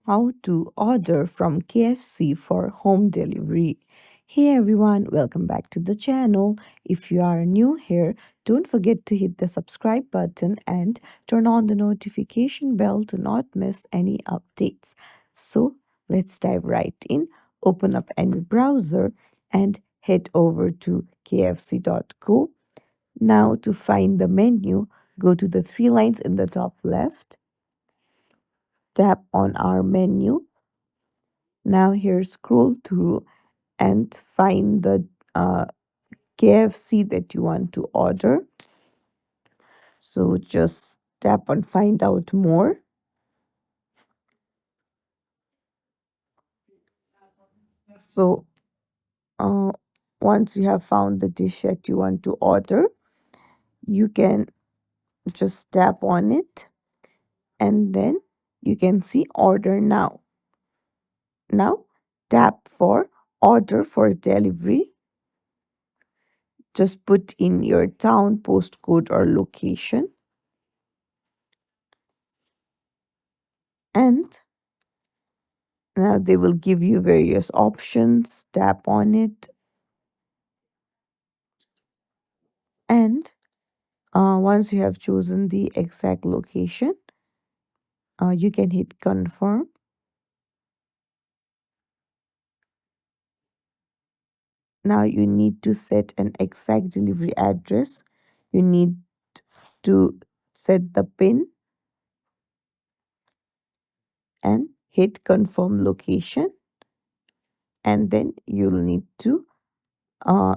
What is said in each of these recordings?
how to order from KFC for home delivery. Hey everyone, welcome back to the channel. If you are new here, don't forget to hit the subscribe button and turn on the notification bell to not miss any updates. So let's dive right in. Open up any browser and head over to kfc.co. Now, to find the menu, go to the three lines in the top left, tap on our menu. Now here scroll through and find the KFC that you want to order. So just tap on find out more. So uh, once you have found the dish that you want to order, you can just tap on it and then you can see order now. Now tap for order for delivery. Just put in your town postcode or location and now they will give you various options. Tap on it and once you have chosen the exact location, you can hit confirm. Now you need to set an exact delivery address. You need to set the pin and hit confirm location, and then you'll need to uh,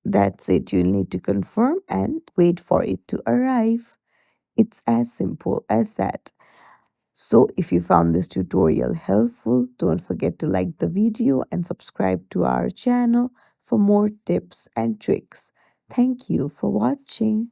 that's it. You'll need to confirm and wait for it to arrive. It's as simple as that. So, if you found this tutorial helpful, don't forget to like the video and subscribe to our channel for more tips and tricks. Thank you for watching.